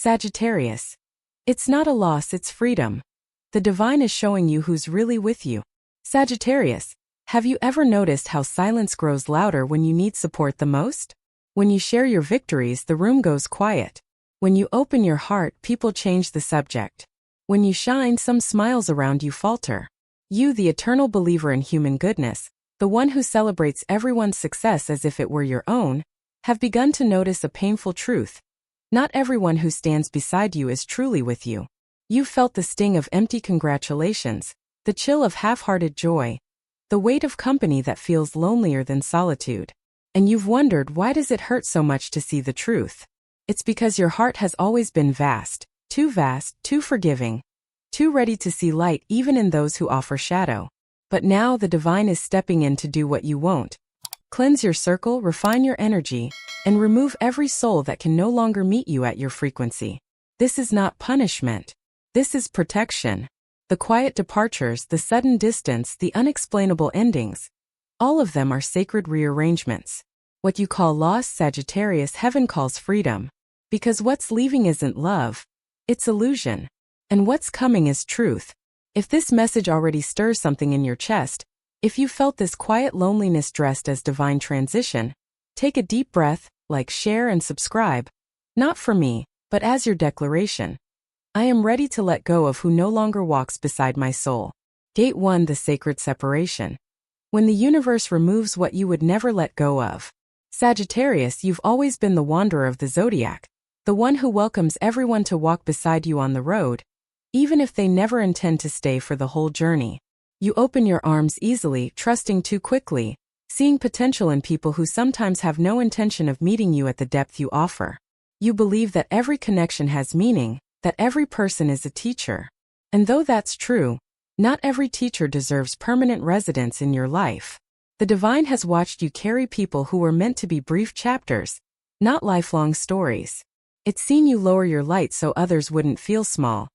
Sagittarius. It's not a loss, it's freedom. The divine is showing you who's really with you. Sagittarius, have you ever noticed how silence grows louder when you need support the most? When you share your victories, the room goes quiet. When you open your heart, people change the subject. When you shine, some smiles around you falter. You, the eternal believer in human goodness, the one who celebrates everyone's success as if it were your own, have begun to notice a painful truth. Not everyone who stands beside you is truly with you. You've felt the sting of empty congratulations, the chill of half-hearted joy, the weight of company that feels lonelier than solitude. And you've wondered, why does it hurt so much to see the truth? It's because your heart has always been vast, too forgiving, too ready to see light even in those who offer shadow. But now the divine is stepping in to do what you won't. Cleanse your circle, refine your energy, and remove every soul that can no longer meet you at your frequency. This is not punishment. This is protection. The quiet departures, the sudden distance, the unexplainable endings, all of them are sacred rearrangements. What you call loss, Sagittarius, heaven calls freedom. Because what's leaving isn't love, it's illusion. And what's coming is truth. If this message already stirs something in your chest, if you felt this quiet loneliness dressed as divine transition, take a deep breath, like, share, and subscribe. Not for me, but as your declaration. I am ready to let go of who no longer walks beside my soul. Gate 1, the sacred separation. When the universe removes what you would never let go of. Sagittarius, you've always been the wanderer of the zodiac, the one who welcomes everyone to walk beside you on the road, even if they never intend to stay for the whole journey. You open your arms easily, trusting too quickly, seeing potential in people who sometimes have no intention of meeting you at the depth you offer. You believe that every connection has meaning, that every person is a teacher. And though that's true, not every teacher deserves permanent residence in your life. The divine has watched you carry people who were meant to be brief chapters, not lifelong stories. It's seen you lower your light so others wouldn't feel small.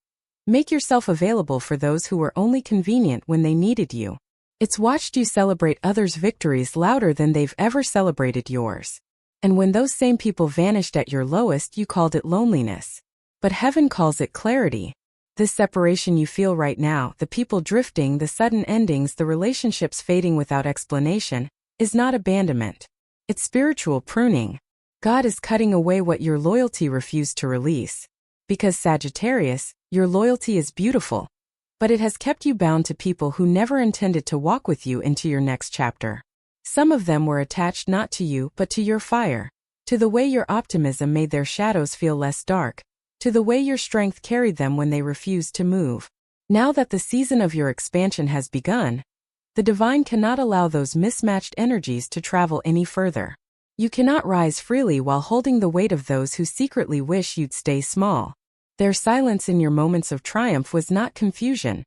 Make yourself available for those who were only convenient when they needed you. It's watched you celebrate others' victories louder than they've ever celebrated yours. And when those same people vanished at your lowest, you called it loneliness. But heaven calls it clarity. This separation you feel right now, the people drifting, the sudden endings, the relationships fading without explanation, is not abandonment. It's spiritual pruning. God is cutting away what your loyalty refused to release. Because Sagittarius, your loyalty is beautiful, but it has kept you bound to people who never intended to walk with you into your next chapter. Some of them were attached not to you but to your fire, to the way your optimism made their shadows feel less dark, to the way your strength carried them when they refused to move. Now that the season of your expansion has begun, the divine cannot allow those mismatched energies to travel any further. You cannot rise freely while holding the weight of those who secretly wish you'd stay small. Their silence in your moments of triumph was not confusion.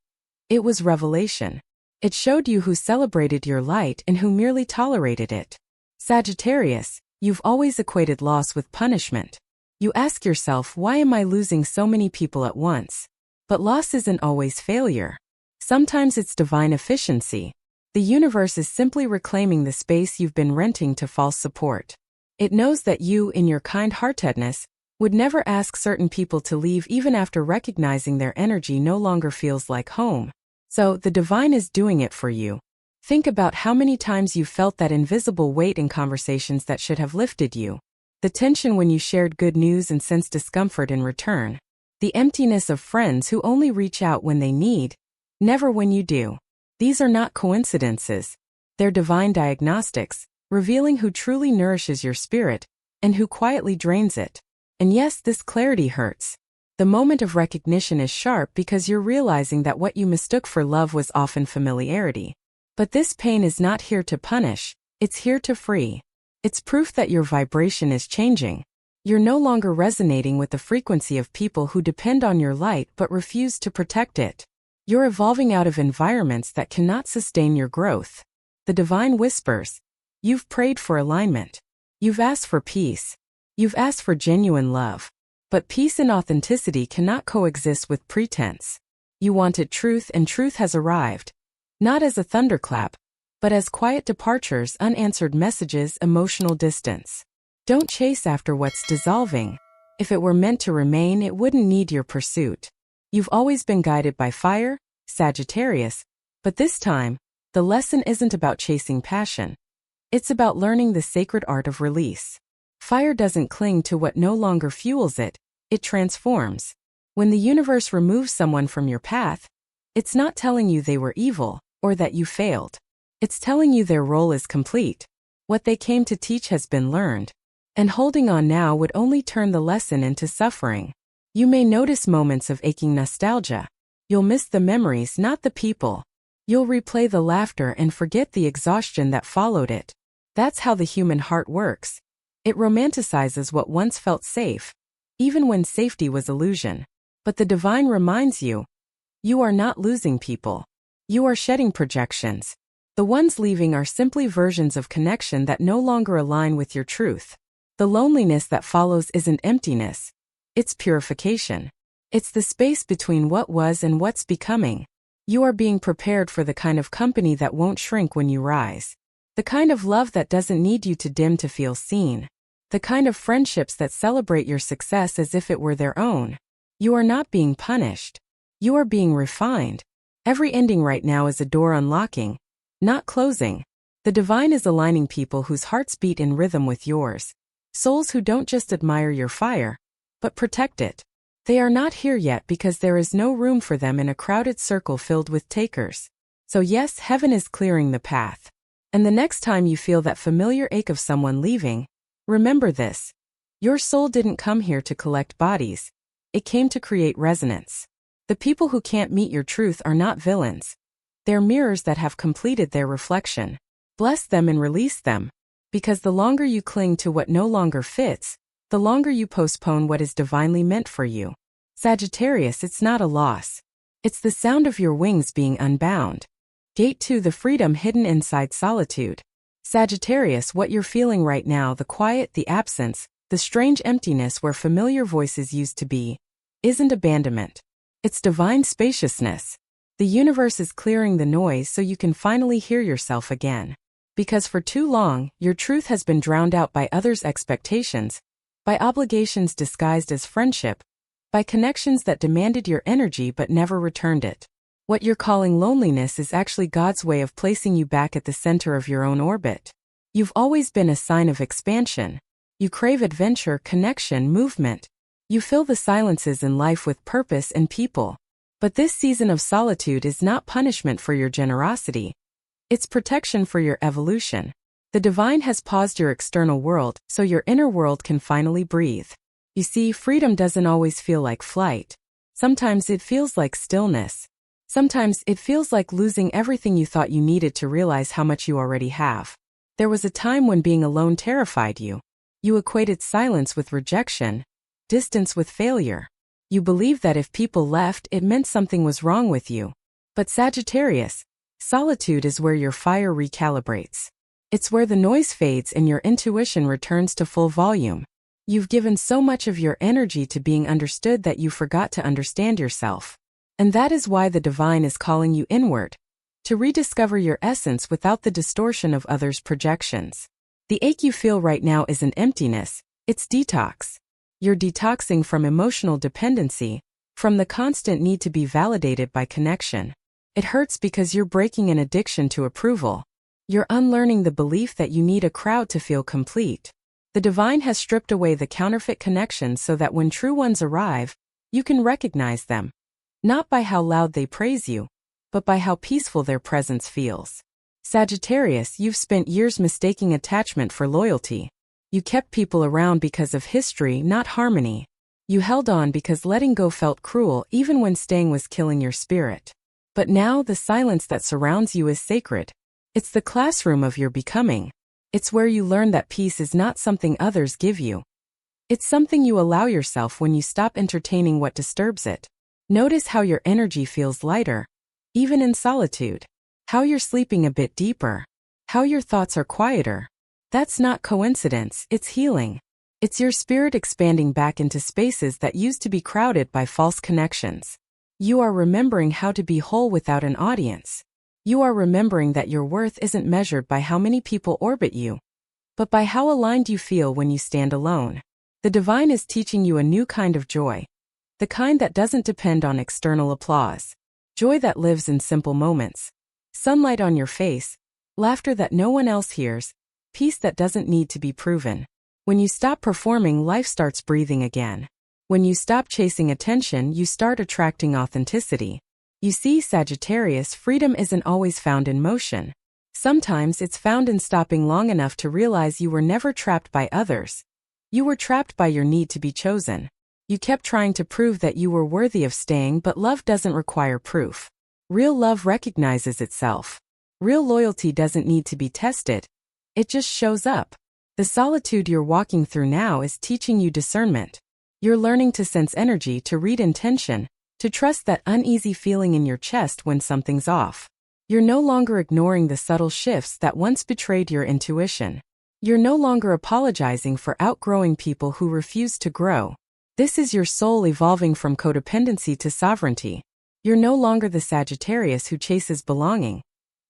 It was revelation. It showed you who celebrated your light and who merely tolerated it. Sagittarius, you've always equated loss with punishment. You ask yourself, why am I losing so many people at once? But loss isn't always failure. Sometimes it's divine efficiency. The universe is simply reclaiming the space you've been renting to false support. It knows that you, in your kind-heartedness, would never ask certain people to leave even after recognizing their energy no longer feels like home. So, the divine is doing it for you. Think about how many times you felt that invisible weight in conversations that should have lifted you. The tension when you shared good news and sensed discomfort in return. The emptiness of friends who only reach out when they need, never when you do. These are not coincidences. They're divine diagnostics, revealing who truly nourishes your spirit and who quietly drains it. And yes, this clarity hurts. The moment of recognition is sharp because you're realizing that what you mistook for love was often familiarity. But this pain is not here to punish, it's here to free. It's proof that your vibration is changing. You're no longer resonating with the frequency of people who depend on your light but refuse to protect it. You're evolving out of environments that cannot sustain your growth. The divine whispers. You've prayed for alignment. You've asked for peace. You've asked for genuine love. But peace and authenticity cannot coexist with pretense. You wanted truth, and truth has arrived. Not as a thunderclap, but as quiet departures, unanswered messages, emotional distance. Don't chase after what's dissolving. If it were meant to remain, it wouldn't need your pursuit. You've always been guided by fire, Sagittarius, but this time, the lesson isn't about chasing passion. It's about learning the sacred art of release. Fire doesn't cling to what no longer fuels it, it transforms. When the universe removes someone from your path, it's not telling you they were evil or that you failed. It's telling you their role is complete. What they came to teach has been learned. And holding on now would only turn the lesson into suffering. You may notice moments of aching nostalgia. You'll miss the memories, not the people. You'll replay the laughter and forget the exhaustion that followed it. That's how the human heart works. It romanticizes what once felt safe, even when safety was illusion. But the divine reminds you, you are not losing people. You are shedding projections. The ones leaving are simply versions of connection that no longer align with your truth. The loneliness that follows isn't emptiness. It's purification. It's the space between what was and what's becoming. You are being prepared for the kind of company that won't shrink when you rise. The kind of love that doesn't need you to dim to feel seen. The kind of friendships that celebrate your success as if it were their own. You are not being punished. You are being refined. Every ending right now is a door unlocking, not closing. The divine is aligning people whose hearts beat in rhythm with yours. Souls who don't just admire your fire, but protect it. They are not here yet because there is no room for them in a crowded circle filled with takers. So yes, heaven is clearing the path. And the next time you feel that familiar ache of someone leaving, remember this. Your soul didn't come here to collect bodies. It came to create resonance. The people who can't meet your truth are not villains. They're mirrors that have completed their reflection. Bless them and release them. Because the longer you cling to what no longer fits, the longer you postpone what is divinely meant for you. Sagittarius, it's not a loss. It's the sound of your wings being unbound. Gate 2, the freedom hidden inside solitude. Sagittarius, what you're feeling right now, the quiet, the absence, the strange emptiness where familiar voices used to be, isn't abandonment. It's divine spaciousness. The universe is clearing the noise so you can finally hear yourself again. Because for too long, your truth has been drowned out by others' expectations, by obligations disguised as friendship, by connections that demanded your energy but never returned it. What you're calling loneliness is actually God's way of placing you back at the center of your own orbit. You've always been a sign of expansion. You crave adventure, connection, movement. You fill the silences in life with purpose and people. But this season of solitude is not punishment for your generosity. It's protection for your evolution. The divine has paused your external world so your inner world can finally breathe. You see, freedom doesn't always feel like flight. Sometimes it feels like stillness. Sometimes it feels like losing everything you thought you needed to realize how much you already have. There was a time when being alone terrified you. You equated silence with rejection, distance with failure. You believed that if people left, it meant something was wrong with you. But Sagittarius, solitude is where your fire recalibrates. It's where the noise fades and your intuition returns to full volume. You've given so much of your energy to being understood that you forgot to understand yourself. And that is why the divine is calling you inward, to rediscover your essence without the distortion of others' projections. The ache you feel right now isn't emptiness, it's detox. You're detoxing from emotional dependency, from the constant need to be validated by connection. It hurts because you're breaking an addiction to approval. You're unlearning the belief that you need a crowd to feel complete. The divine has stripped away the counterfeit connections so that when true ones arrive, you can recognize them. Not by how loud they praise you, but by how peaceful their presence feels. Sagittarius, you've spent years mistaking attachment for loyalty. You kept people around because of history, not harmony. You held on because letting go felt cruel even when staying was killing your spirit. But now the silence that surrounds you is sacred. It's the classroom of your becoming. It's where you learn that peace is not something others give you. It's something you allow yourself when you stop entertaining what disturbs it. Notice how your energy feels lighter, even in solitude. How you're sleeping a bit deeper. How your thoughts are quieter. That's not coincidence, it's healing. It's your spirit expanding back into spaces that used to be crowded by false connections. You are remembering how to be whole without an audience. You are remembering that your worth isn't measured by how many people orbit you, but by how aligned you feel when you stand alone. The divine is teaching you a new kind of joy. The kind that doesn't depend on external applause. Joy that lives in simple moments. Sunlight on your face. Laughter that no one else hears. Peace that doesn't need to be proven. When you stop performing, life starts breathing again. When you stop chasing attention, you start attracting authenticity. You see, Sagittarius, freedom isn't always found in motion. Sometimes it's found in stopping long enough to realize you were never trapped by others. You were trapped by your need to be chosen. You kept trying to prove that you were worthy of staying, but love doesn't require proof. Real love recognizes itself. Real loyalty doesn't need to be tested. It just shows up. The solitude you're walking through now is teaching you discernment. You're learning to sense energy, to read intention, to trust that uneasy feeling in your chest when something's off. You're no longer ignoring the subtle shifts that once betrayed your intuition. You're no longer apologizing for outgrowing people who refuse to grow. This is your soul evolving from codependency to sovereignty. You're no longer the Sagittarius who chases belonging.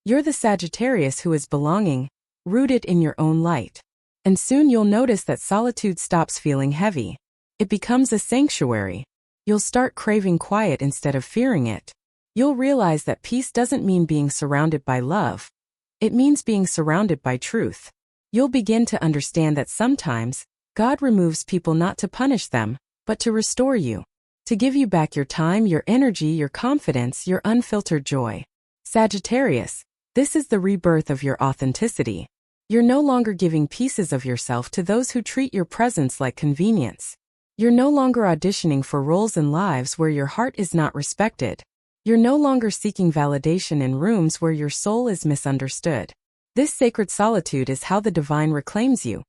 You're the Sagittarius who is belonging, rooted in your own light. And soon you'll notice that solitude stops feeling heavy. It becomes a sanctuary. You'll start craving quiet instead of fearing it. You'll realize that peace doesn't mean being surrounded by love. It means being surrounded by truth. You'll begin to understand that sometimes, God removes people not to punish them, but to restore you. To give you back your time, your energy, your confidence, your unfiltered joy. Sagittarius, this is the rebirth of your authenticity. You're no longer giving pieces of yourself to those who treat your presence like convenience. You're no longer auditioning for roles in lives where your heart is not respected. You're no longer seeking validation in rooms where your soul is misunderstood. This sacred solitude is how the divine reclaims you,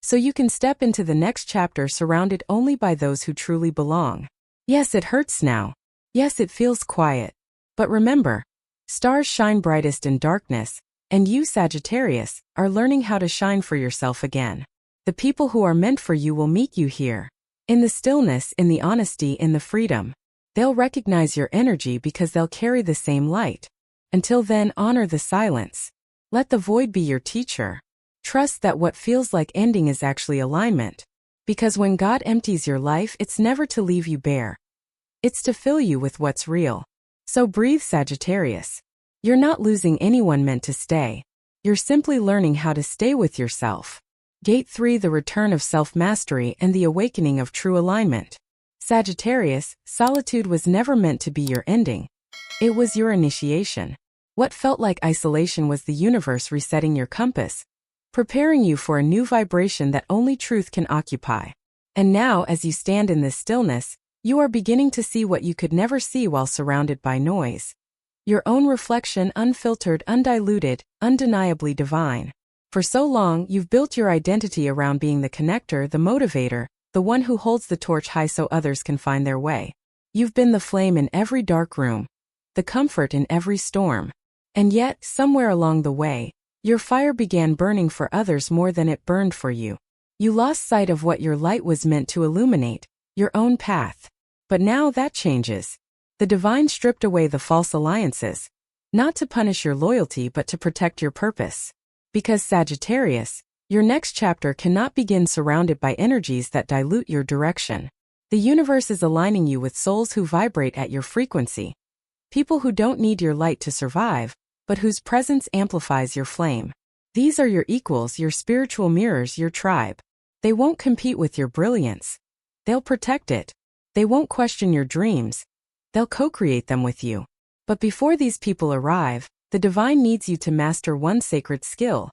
so you can step into the next chapter surrounded only by those who truly belong. Yes, it hurts now. Yes, it feels quiet. But remember, stars shine brightest in darkness, and you, Sagittarius, are learning how to shine for yourself again. The people who are meant for you will meet you here. In the stillness, in the honesty, in the freedom. They'll recognize your energy because they'll carry the same light. Until then, honor the silence. Let the void be your teacher. Trust that what feels like ending is actually alignment. Because when God empties your life, it's never to leave you bare. It's to fill you with what's real. So breathe, Sagittarius. You're not losing anyone meant to stay. You're simply learning how to stay with yourself. Gate 3: the return of self-mastery and the awakening of true alignment. Sagittarius, solitude was never meant to be your ending. It was your initiation. What felt like isolation was the universe resetting your compass, preparing you for a new vibration that only truth can occupy. And now, as you stand in this stillness, you are beginning to see what you could never see while surrounded by noise. Your own reflection, unfiltered, undiluted, undeniably divine. For so long, you've built your identity around being the connector, the motivator, the one who holds the torch high so others can find their way. You've been the flame in every dark room, the comfort in every storm. And yet, somewhere along the way, your fire began burning for others more than it burned for you. You lost sight of what your light was meant to illuminate, your own path. But now that changes. The divine stripped away the false alliances, not to punish your loyalty but to protect your purpose. Because Sagittarius, your next chapter cannot begin surrounded by energies that dilute your direction. The universe is aligning you with souls who vibrate at your frequency. People who don't need your light to survive, but whose presence amplifies your flame. These are your equals, your spiritual mirrors, your tribe. They won't compete with your brilliance. They'll protect it. They won't question your dreams. They'll co-create them with you. But before these people arrive, the divine needs you to master one sacred skill.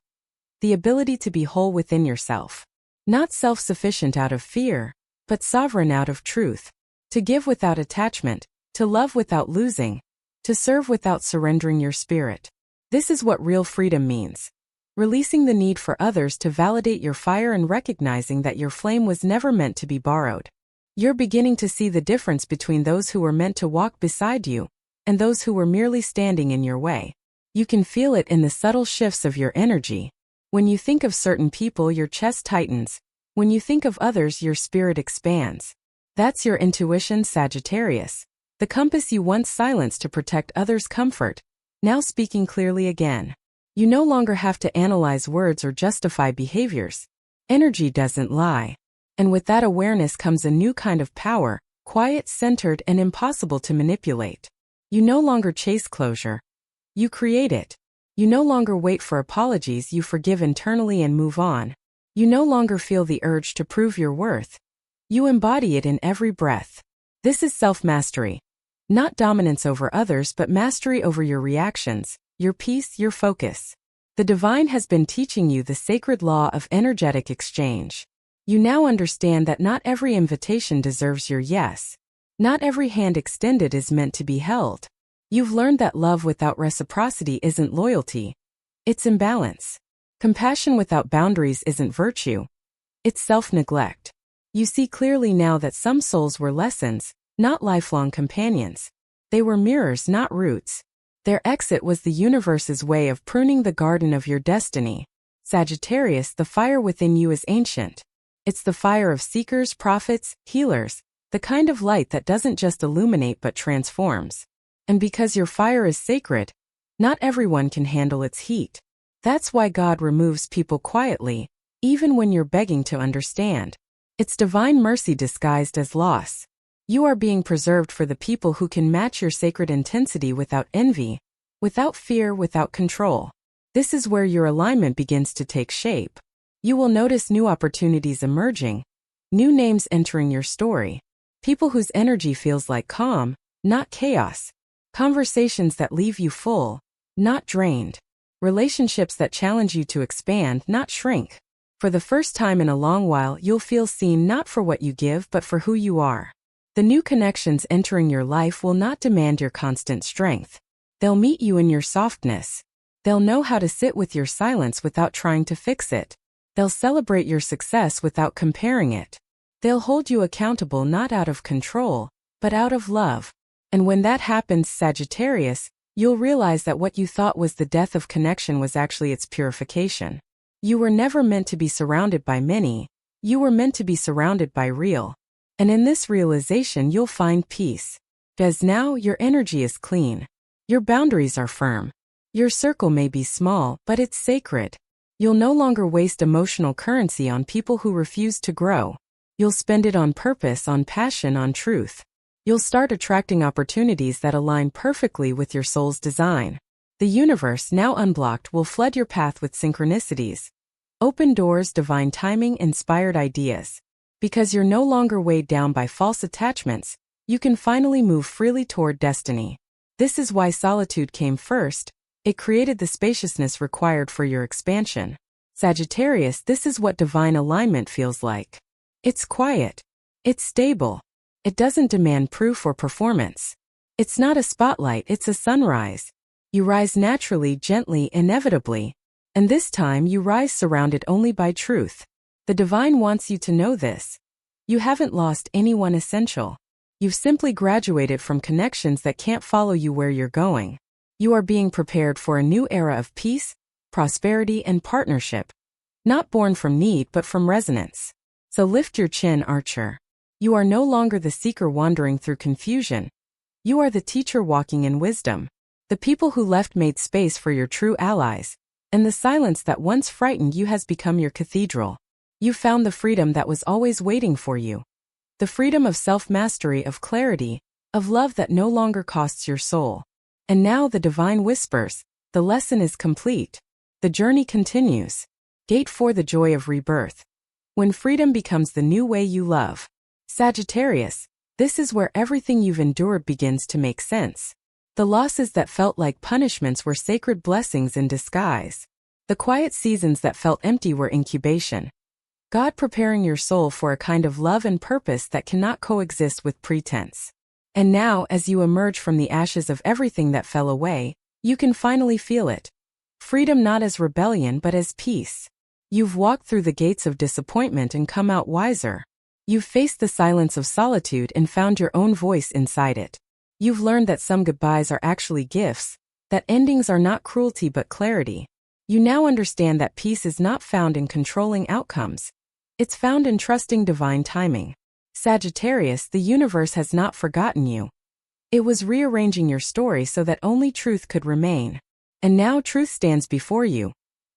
The ability to be whole within yourself. Not self-sufficient out of fear, but sovereign out of truth. To give without attachment, to love without losing, to serve without surrendering your spirit. This is what real freedom means. Releasing the need for others to validate your fire and recognizing that your flame was never meant to be borrowed. You're beginning to see the difference between those who were meant to walk beside you and those who were merely standing in your way. You can feel it in the subtle shifts of your energy. When you think of certain people, your chest tightens. When you think of others, your spirit expands. That's your intuition, Sagittarius. The compass you once silenced to protect others' comfort, now speaking clearly again. You no longer have to analyze words or justify behaviors. Energy doesn't lie. And with that awareness comes a new kind of power, quiet, centered, and impossible to manipulate. You no longer chase closure. You create it. You no longer wait for apologies, you forgive internally and move on. You no longer feel the urge to prove your worth. You embody it in every breath. This is self-mastery. Not dominance over others, but mastery over your reactions, your peace, your focus. The divine has been teaching you the sacred law of energetic exchange. You now understand that not every invitation deserves your yes. Not every hand extended is meant to be held. You've learned that love without reciprocity isn't loyalty. It's imbalance. Compassion without boundaries isn't virtue. It's self-neglect. You see clearly now that some souls were lessons, not lifelong companions. They were mirrors, not roots. Their exit was the universe's way of pruning the garden of your destiny. Sagittarius, the fire within you is ancient. It's the fire of seekers, prophets, healers, the kind of light that doesn't just illuminate but transforms. And because your fire is sacred, not everyone can handle its heat. That's why God removes people quietly, even when you're begging to understand. It's divine mercy disguised as loss. You are being preserved for the people who can match your sacred intensity without envy, without fear, without control. This is where your alignment begins to take shape. You will notice new opportunities emerging, new names entering your story, people whose energy feels like calm, not chaos, conversations that leave you full, not drained, relationships that challenge you to expand, not shrink. For the first time in a long while, you'll feel seen not for what you give but for who you are. The new connections entering your life will not demand your constant strength. They'll meet you in your softness. They'll know how to sit with your silence without trying to fix it. They'll celebrate your success without comparing it. They'll hold you accountable not out of control, but out of love. And when that happens, Sagittarius, you'll realize that what you thought was the death of connection was actually its purification. You were never meant to be surrounded by many. You were meant to be surrounded by real. And in this realization, you'll find peace. Because now your energy is clean. Your boundaries are firm. Your circle may be small, but it's sacred. You'll no longer waste emotional currency on people who refuse to grow. You'll spend it on purpose, on passion, on truth. You'll start attracting opportunities that align perfectly with your soul's design. The universe, now unblocked, will flood your path with synchronicities. Open doors, divine timing, inspired ideas. Because you're no longer weighed down by false attachments, you can finally move freely toward destiny. This is why solitude came first. It created the spaciousness required for your expansion. Sagittarius, this is what divine alignment feels like. It's quiet. It's stable. It doesn't demand proof or performance. It's not a spotlight, it's a sunrise. You rise naturally, gently, inevitably. And this time you rise surrounded only by truth. The divine wants you to know this. You haven't lost anyone essential. You've simply graduated from connections that can't follow you where you're going. You are being prepared for a new era of peace, prosperity, and partnership. Not born from need but from resonance. So lift your chin, Archer. You are no longer the seeker wandering through confusion. You are the teacher walking in wisdom. The people who left made space for your true allies, and the silence that once frightened you has become your cathedral. You found the freedom that was always waiting for you. The freedom of self-mastery, of clarity, of love that no longer costs your soul. And now the divine whispers, the lesson is complete. The journey continues. Gate 4, the joy of rebirth. When freedom becomes the new way you love. Sagittarius, this is where everything you've endured begins to make sense. The losses that felt like punishments were sacred blessings in disguise. The quiet seasons that felt empty were incubation. God preparing your soul for a kind of love and purpose that cannot coexist with pretense. And now, as you emerge from the ashes of everything that fell away, you can finally feel it. Freedom not as rebellion but as peace. You've walked through the gates of disappointment and come out wiser. You've faced the silence of solitude and found your own voice inside it. You've learned that some goodbyes are actually gifts, that endings are not cruelty but clarity. You now understand that peace is not found in controlling outcomes. It's found in trusting divine timing. Sagittarius, the universe has not forgotten you. It was rearranging your story so that only truth could remain. And now truth stands before you.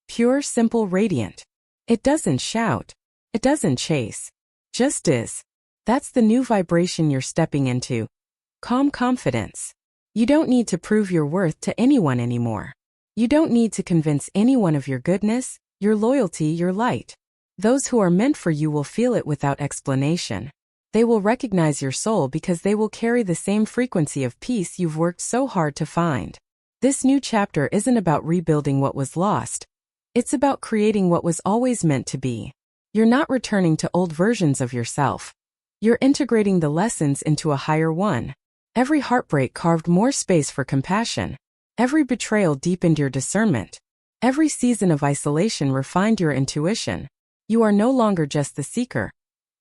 Pure, simple, radiant. It doesn't shout. It doesn't chase. Just is. That's the new vibration you're stepping into. Calm confidence. You don't need to prove your worth to anyone anymore. You don't need to convince anyone of your goodness, your loyalty, your light. Those who are meant for you will feel it without explanation. They will recognize your soul because they will carry the same frequency of peace you've worked so hard to find. This new chapter isn't about rebuilding what was lost. It's about creating what was always meant to be. You're not returning to old versions of yourself. You're integrating the lessons into a higher one. Every heartbreak carved more space for compassion. Every betrayal deepened your discernment. Every season of isolation refined your intuition. You are no longer just the seeker.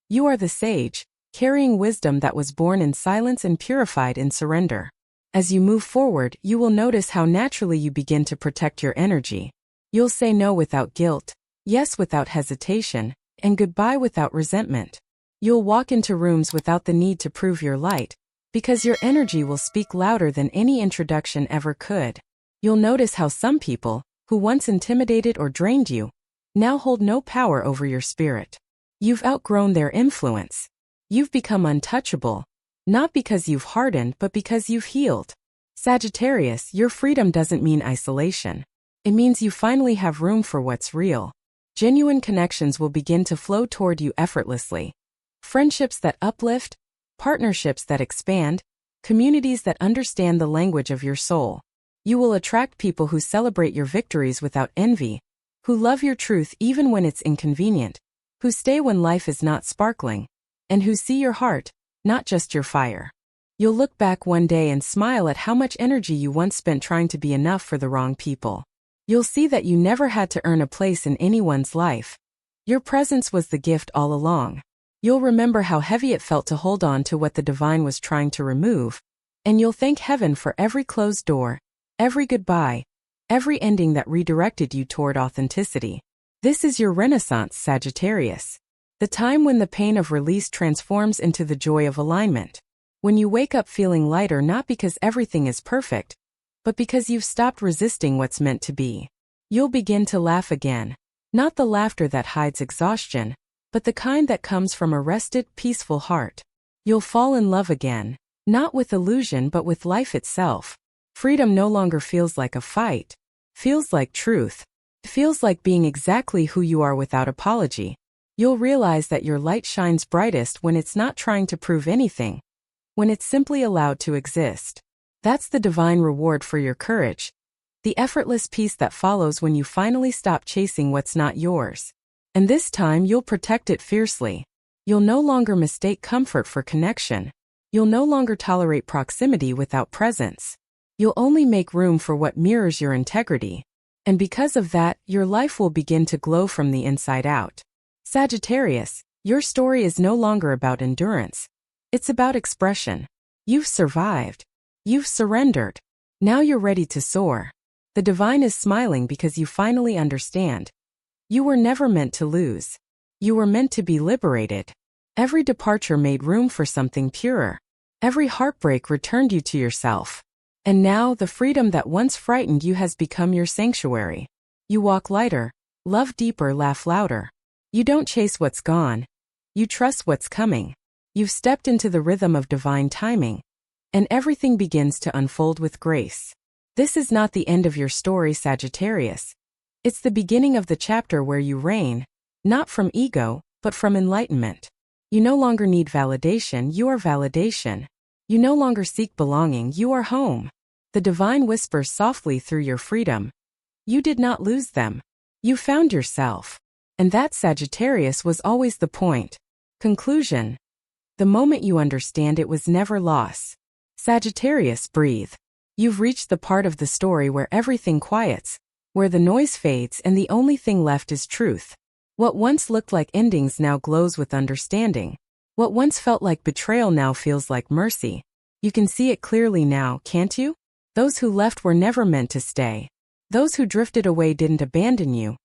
You are the sage, carrying wisdom that was born in silence and purified in surrender. As you move forward, you will notice how naturally you begin to protect your energy. You'll say no without guilt, yes without hesitation, and goodbye without resentment. You'll walk into rooms without the need to prove your light, because your energy will speak louder than any introduction ever could. You'll notice how some people, who once intimidated or drained you, now hold no power over your spirit. You've outgrown their influence. You've become untouchable, not because you've hardened but because you've healed. Sagittarius, your freedom doesn't mean isolation. It means you finally have room for what's real. Genuine connections will begin to flow toward you effortlessly. Friendships that uplift, partnerships that expand, communities that understand the language of your soul. You will attract people who celebrate your victories without envy, who love your truth even when it's inconvenient, who stay when life is not sparkling, and who see your heart, not just your fire. You'll look back one day and smile at how much energy you once spent trying to be enough for the wrong people. You'll see that you never had to earn a place in anyone's life. Your presence was the gift all along. You'll remember how heavy it felt to hold on to what the divine was trying to remove, and you'll thank heaven for every closed door, every goodbye, every ending that redirected you toward authenticity. This is your renaissance, Sagittarius. The time when the pain of release transforms into the joy of alignment. When you wake up feeling lighter not because everything is perfect, but because you've stopped resisting what's meant to be. You'll begin to laugh again. Not the laughter that hides exhaustion, but the kind that comes from a rested, peaceful heart. You'll fall in love again, not with illusion but with life itself. Freedom no longer feels like a fight. Feels like truth. Feels like being exactly who you are without apology. You'll realize that your light shines brightest when it's not trying to prove anything, when it's simply allowed to exist. That's the divine reward for your courage. The effortless peace that follows when you finally stop chasing what's not yours. And this time you'll protect it fiercely. You'll no longer mistake comfort for connection. You'll no longer tolerate proximity without presence. You'll only make room for what mirrors your integrity. And because of that, your life will begin to glow from the inside out. Sagittarius, your story is no longer about endurance. It's about expression. You've survived. You've surrendered. Now you're ready to soar. The divine is smiling because you finally understand. You were never meant to lose. You were meant to be liberated. Every departure made room for something purer. Every heartbreak returned you to yourself. And now the freedom that once frightened you has become your sanctuary. You walk lighter, love deeper, laugh louder. You don't chase what's gone. You trust what's coming. You've stepped into the rhythm of divine timing. And everything begins to unfold with grace. This is not the end of your story, Sagittarius. It's the beginning of the chapter where you reign, not from ego, but from enlightenment. You no longer need validation, you are validation. You no longer seek belonging, you are home. The divine whispers softly through your freedom. You did not lose them. You found yourself. And that, Sagittarius, was always the point. Conclusion. The moment you understand it was never loss. Sagittarius, breathe. You've reached the part of the story where everything quiets, where the noise fades and the only thing left is truth. What once looked like endings now glows with understanding. What once felt like betrayal now feels like mercy. You can see it clearly now, can't you? Those who left were never meant to stay. Those who drifted away didn't abandon you.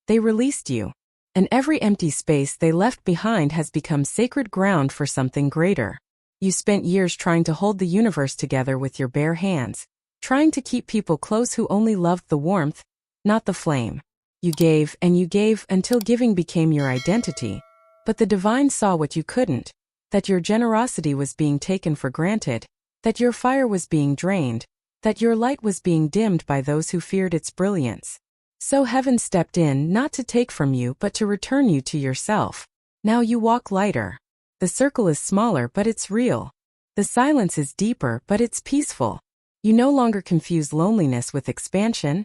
They released you. And every empty space they left behind has become sacred ground for something greater. You spent years trying to hold the universe together with your bare hands, trying to keep people close who only loved the warmth, not the flame. You gave and you gave until giving became your identity. But the divine saw what you couldn't, that your generosity was being taken for granted, that your fire was being drained, that your light was being dimmed by those who feared its brilliance. So heaven stepped in not to take from you but to return you to yourself. Now you walk lighter. The circle is smaller but it's real. The silence is deeper but it's peaceful. You no longer confuse loneliness with expansion,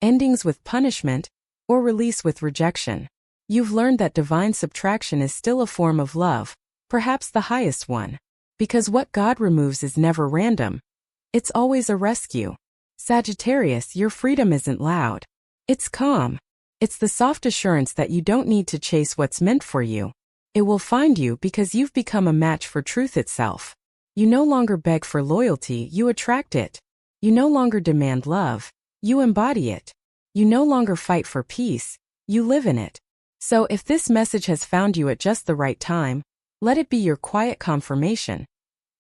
endings with punishment, or release with rejection. You've learned that divine subtraction is still a form of love, perhaps the highest one. Because what God removes is never random. It's always a rescue. Sagittarius, your freedom isn't loud. It's calm. It's the soft assurance that you don't need to chase what's meant for you. It will find you because you've become a match for truth itself. You no longer beg for loyalty, you attract it. You no longer demand love, you embody it. You no longer fight for peace, you live in it. So if this message has found you at just the right time, let it be your quiet confirmation.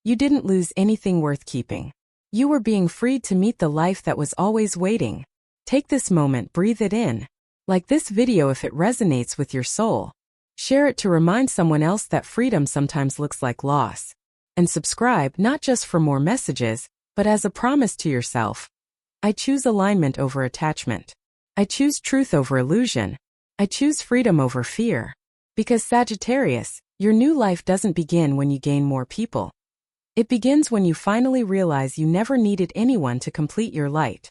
You didn't lose anything worth keeping. You were being freed to meet the life that was always waiting. Take this moment, breathe it in. Like this video if it resonates with your soul. Share it to remind someone else that freedom sometimes looks like loss. And subscribe not just for more messages, but as a promise to yourself. I choose alignment over attachment. I choose truth over illusion. I choose freedom over fear. Because Sagittarius, your new life doesn't begin when you gain more people. It begins when you finally realize you never needed anyone to complete your light.